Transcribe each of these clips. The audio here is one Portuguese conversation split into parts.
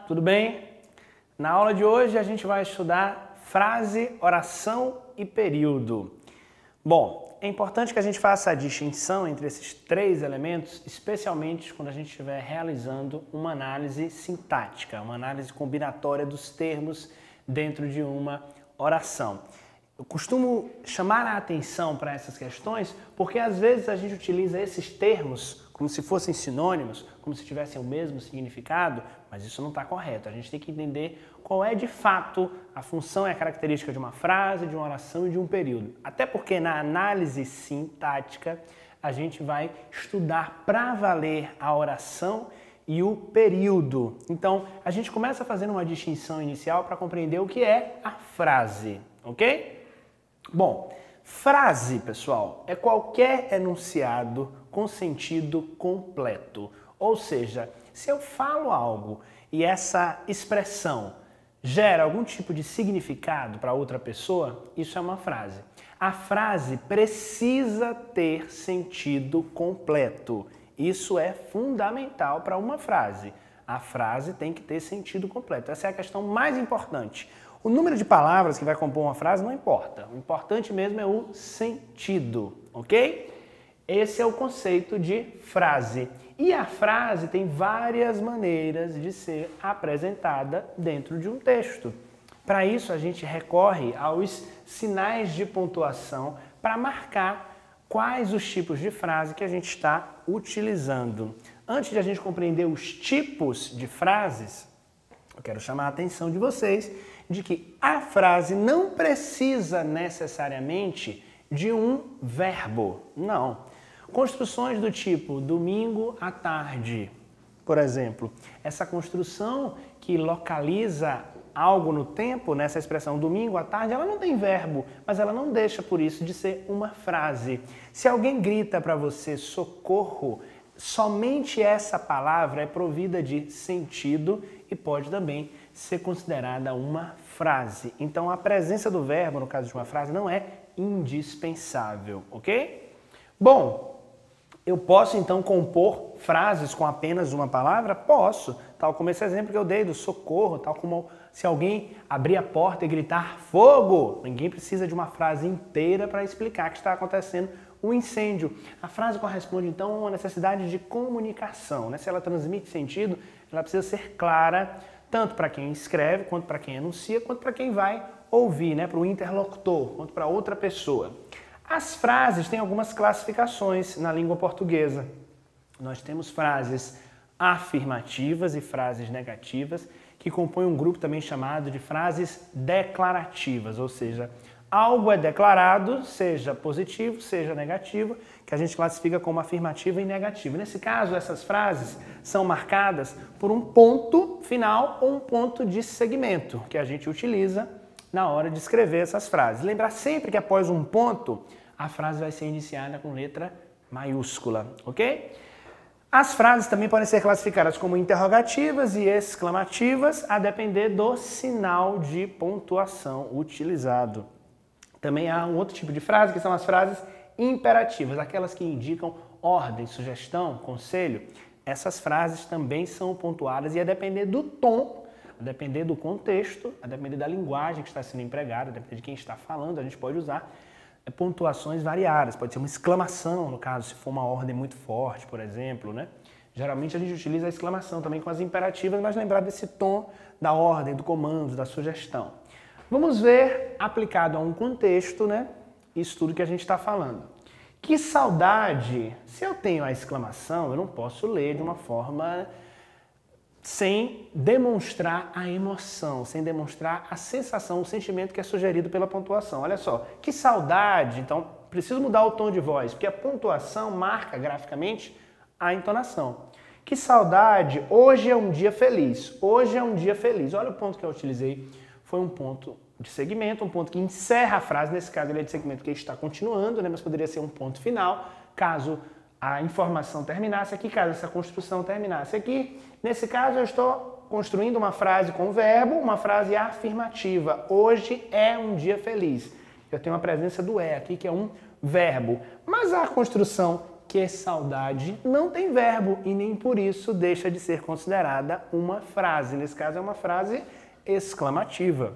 tudo bem? Na aula de hoje a gente vai estudar frase, oração e período. Bom, é importante que a gente faça a distinção entre esses três elementos, especialmente quando a gente estiver realizando uma análise sintática, uma análise combinatória dos termos dentro de uma oração. Eu costumo chamar a atenção para essas questões porque às vezes a gente utiliza esses termos como se fossem sinônimos, como se tivessem o mesmo significado, mas isso não está correto. A gente tem que entender qual é de fato a função e a característica de uma frase, de uma oração e de um período. Até porque na análise sintática a gente vai estudar para valer a oração e o período. Então a gente começa fazendo uma distinção inicial para compreender o que é a frase, ok? Bom, frase, pessoal, é qualquer enunciado com sentido completo. Ou seja, se eu falo algo e essa expressão gera algum tipo de significado para outra pessoa, isso é uma frase. A frase precisa ter sentido completo. Isso é fundamental para uma frase. A frase tem que ter sentido completo. Essa é a questão mais importante. O número de palavras que vai compor uma frase não importa. O importante mesmo é o sentido, ok? Esse é o conceito de frase. E a frase tem várias maneiras de ser apresentada dentro de um texto. Para isso, a gente recorre aos sinais de pontuação para marcar quais os tipos de frase que a gente está utilizando. Antes de a gente compreender os tipos de frases, eu quero chamar a atenção de vocês de que a frase não precisa necessariamente de um verbo. Não. Construções do tipo domingo à tarde, por exemplo. Essa construção que localiza algo no tempo, nessa expressão domingo à tarde, ela não tem verbo, mas ela não deixa por isso de ser uma frase. Se alguém grita para você socorro, somente essa palavra é provida de sentido e pode também ser considerada uma frase. Então a presença do verbo, no caso de uma frase, não é indispensável, ok? Bom, eu posso então compor frases com apenas uma palavra? Posso, tal como esse exemplo que eu dei do socorro, tal como se alguém abrir a porta e gritar fogo. Ninguém precisa de uma frase inteira para explicar que está acontecendo um incêndio. A frase corresponde então a uma necessidade de comunicação, né? Se ela transmite sentido, ela precisa ser clara, tanto para quem escreve, quanto para quem anuncia, quanto para quem vai ouvir, né? Para o interlocutor, quanto para outra pessoa. As frases têm algumas classificações na língua portuguesa. Nós temos frases afirmativas e frases negativas, que compõem um grupo também chamado de frases declarativas, ou seja, algo é declarado, seja positivo, seja negativo, que a gente classifica como afirmativa e negativa. Nesse caso, essas frases são marcadas por um ponto final ou um ponto de segmento, que a gente utiliza na hora de escrever essas frases. Lembrar sempre que após um ponto, a frase vai ser iniciada com letra maiúscula, ok? As frases também podem ser classificadas como interrogativas e exclamativas, a depender do sinal de pontuação utilizado. Também há um outro tipo de frase, que são as frases imperativas, aquelas que indicam ordem, sugestão, conselho. Essas frases também são pontuadas e a depender do tom, a depender do contexto, a depender da linguagem que está sendo empregada, a depender de quem está falando, a gente pode usar pontuações variadas. Pode ser uma exclamação, no caso, se for uma ordem muito forte, por exemplo, né? Geralmente a gente utiliza a exclamação também com as imperativas, mas lembrar desse tom da ordem, do comando, da sugestão. Vamos ver, aplicado a um contexto, né? Isso tudo que a gente está falando. Que saudade! Se eu tenho a exclamação, eu não posso ler de uma forma sem demonstrar a emoção, sem demonstrar a sensação, o sentimento que é sugerido pela pontuação. Olha só, que saudade! Então, preciso mudar o tom de voz, porque a pontuação marca graficamente a entonação. Que saudade! Hoje é um dia feliz. Hoje é um dia feliz. Olha o ponto que eu utilizei. Foi um ponto de segmento, um ponto que encerra a frase. Nesse caso, ele é de segmento que está continuando, né? Mas poderia ser um ponto final, caso a informação terminasse aqui, caso essa construção terminasse aqui. Nesse caso, eu estou construindo uma frase com verbo, uma frase afirmativa. Hoje é um dia feliz. Eu tenho a presença do aqui, que é um verbo. Mas a construção que saudade não tem verbo e nem por isso deixa de ser considerada uma frase. Nesse caso é uma frase exclamativa.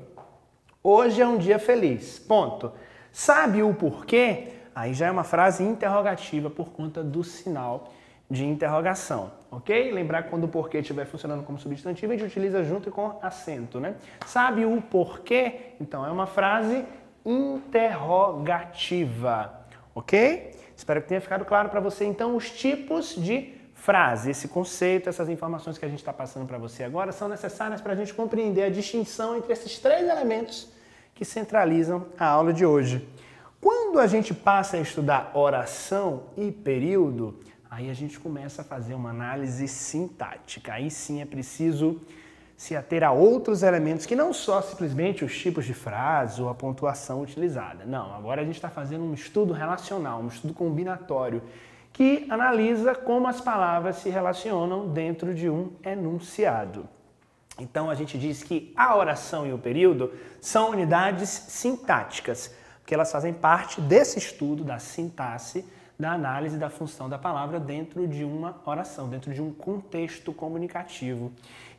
Hoje é um dia feliz. Ponto. Sabe o porquê? Aí já é uma frase interrogativa por conta do sinal de interrogação, ok? Lembrar que quando o porquê estiver funcionando como substantivo, a gente utiliza junto e com acento, né? Sabe o porquê? Então é uma frase interrogativa, ok? Espero que tenha ficado claro para você, então, os tipos de frase. Esse conceito, essas informações que a gente está passando para você agora são necessárias para a gente compreender a distinção entre esses três elementos que centralizam a aula de hoje. Quando a gente passa a estudar oração e período, aí a gente começa a fazer uma análise sintática. Aí sim é preciso se ater a outros elementos que não só simplesmente os tipos de frase ou a pontuação utilizada. Não, agora a gente está fazendo um estudo relacional, um estudo combinatório, que analisa como as palavras se relacionam dentro de um enunciado. Então a gente diz que a oração e o período são unidades sintáticas, porque elas fazem parte desse estudo da sintaxe, da análise da função da palavra dentro de uma oração, dentro de um contexto comunicativo.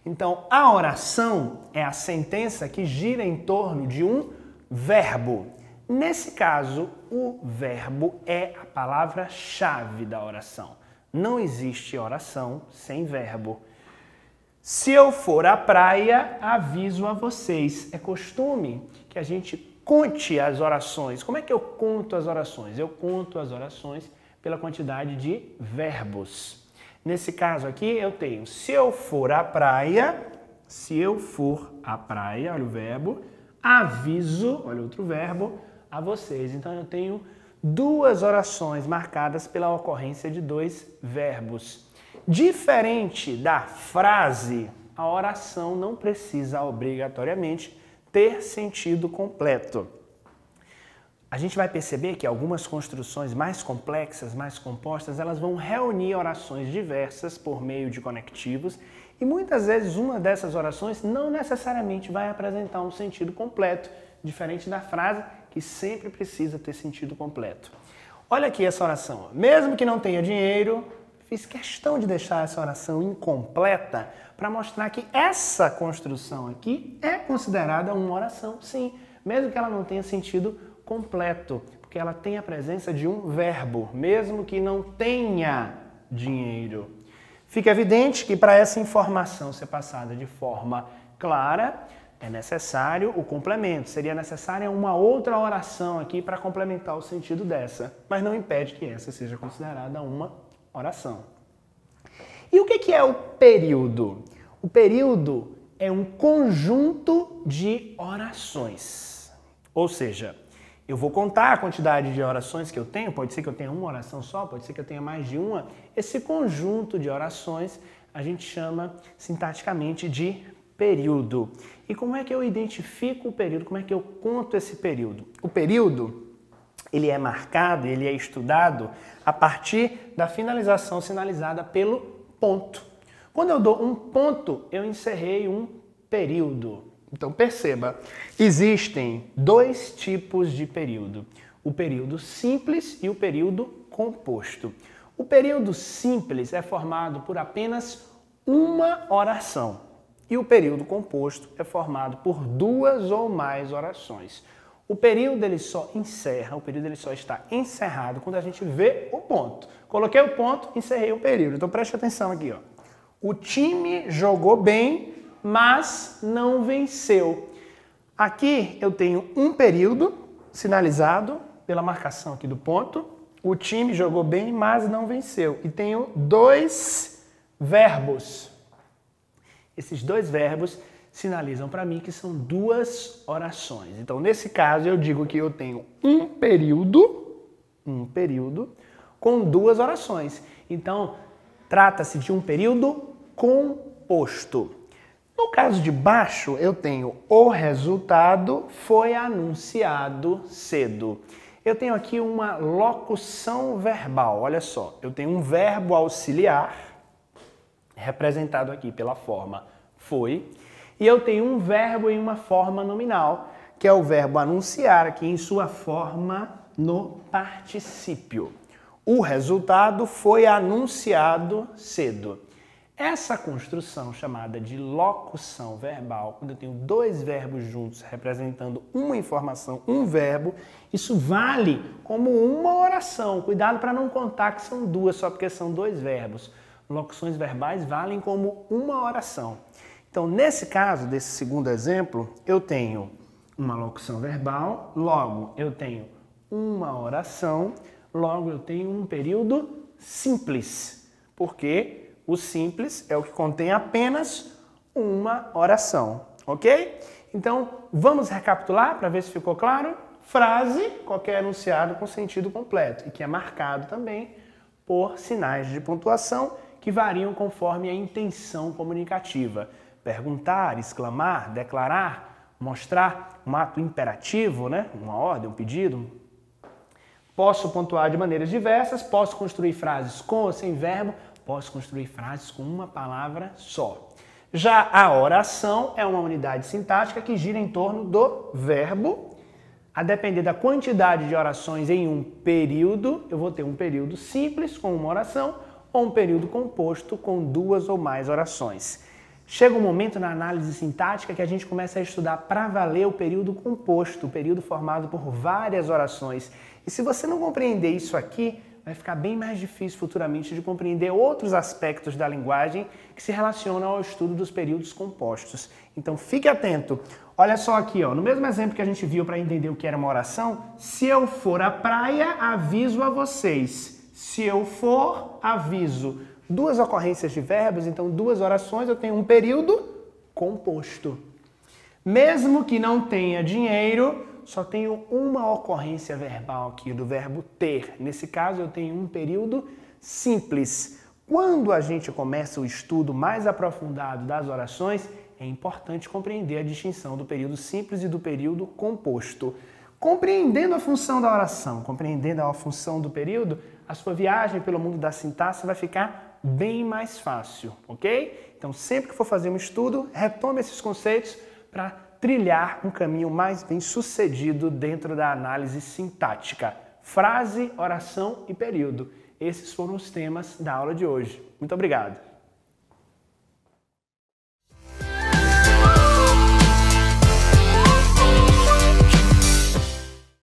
Então, a oração é a sentença que gira em torno de um verbo. Nesse caso, o verbo é a palavra-chave da oração. Não existe oração sem verbo. Se eu for à praia, aviso a vocês. É costume que a gente conte as orações. Como é que eu conto as orações? Eu conto as orações pela quantidade de verbos. Nesse caso aqui, eu tenho se eu for à praia, olha o verbo, aviso, olha outro verbo, a vocês. Então, eu tenho duas orações marcadas pela ocorrência de dois verbos. Diferente da frase, a oração não precisa obrigatoriamente ter sentido completo. A gente vai perceber que algumas construções mais complexas, mais compostas, elas vão reunir orações diversas por meio de conectivos e muitas vezes uma dessas orações não necessariamente vai apresentar um sentido completo, diferente da frase que sempre precisa ter sentido completo. Olha aqui essa oração. Mesmo que não tenha dinheiro, fiz questão de deixar essa oração incompleta para mostrar que essa construção aqui é considerada uma oração, sim, mesmo que ela não tenha sentido completo, porque ela tem a presença de um verbo, mesmo que não tenha dinheiro. Fica evidente que para essa informação ser passada de forma clara, é necessário o complemento. Seria necessária uma outra oração aqui para complementar o sentido dessa, mas não impede que essa seja considerada uma oração. E o que é o período? O período é um conjunto de orações. Ou seja, eu vou contar a quantidade de orações que eu tenho, pode ser que eu tenha uma oração só, pode ser que eu tenha mais de uma. Esse conjunto de orações a gente chama sintaticamente de período. E como é que eu identifico o período? Como é que eu conto esse período? O período, ele é marcado, ele é estudado a partir da finalização sinalizada pelo ponto. Quando eu dou um ponto, eu encerrei um período. Então perceba, existem dois tipos de período. O período simples e o período composto. O período simples é formado por apenas uma oração. E o período composto é formado por duas ou mais orações. O período ele só encerra, o período ele só está encerrado quando a gente vê o ponto. Coloquei o ponto, encerrei o período. Então preste atenção aqui, ó. O time jogou bem, mas não venceu. Aqui eu tenho um período sinalizado pela marcação aqui do ponto. O time jogou bem, mas não venceu. E tenho dois verbos. Esses dois verbos sinalizam para mim que são duas orações. Então, nesse caso, eu digo que eu tenho um período com duas orações. Então, trata-se de um período composto. No caso de baixo, eu tenho o resultado foi anunciado cedo. Eu tenho aqui uma locução verbal, olha só. Eu tenho um verbo auxiliar, representado aqui pela forma foi, e eu tenho um verbo em uma forma nominal, que é o verbo anunciar, aqui em sua forma no particípio. O resultado foi anunciado cedo. Essa construção chamada de locução verbal, quando eu tenho dois verbos juntos representando uma informação, um verbo, isso vale como uma oração. Cuidado para não contar que são duas, só porque são dois verbos. Locuções verbais valem como uma oração. Então, nesse caso, desse segundo exemplo, eu tenho uma locução verbal, logo eu tenho uma oração, logo eu tenho um período simples, porque o simples é o que contém apenas uma oração, ok? Então, vamos recapitular para ver se ficou claro? Frase, qualquer enunciado com sentido completo e que é marcado também por sinais de pontuação que variam conforme a intenção comunicativa. Perguntar, exclamar, declarar, mostrar um ato imperativo, né? Uma ordem, um pedido. Posso pontuar de maneiras diversas, posso construir frases com ou sem verbo, posso construir frases com uma palavra só. Já a oração é uma unidade sintática que gira em torno do verbo. A depender da quantidade de orações em um período, eu vou ter um período simples com uma oração ou um período composto com duas ou mais orações. Chega um momento na análise sintática que a gente começa a estudar para valer o período composto, o período formado por várias orações. E se você não compreender isso aqui, vai ficar bem mais difícil futuramente de compreender outros aspectos da linguagem que se relacionam ao estudo dos períodos compostos. Então fique atento. Olha só aqui, ó, no mesmo exemplo que a gente viu para entender o que era uma oração, se eu for à praia, aviso a vocês. Se eu for, aviso. Duas ocorrências de verbos, então duas orações, eu tenho um período composto. Mesmo que não tenha dinheiro, só tenho uma ocorrência verbal aqui do verbo ter. Nesse caso, eu tenho um período simples. Quando a gente começa o estudo mais aprofundado das orações, é importante compreender a distinção do período simples e do período composto. Compreendendo a função da oração, compreendendo a função do período, a sua viagem pelo mundo da sintaxe vai ficar bem mais fácil, ok? Então, sempre que for fazer um estudo, retome esses conceitos para trilhar um caminho mais bem sucedido dentro da análise sintática. Frase, oração e período. Esses foram os temas da aula de hoje. Muito obrigado!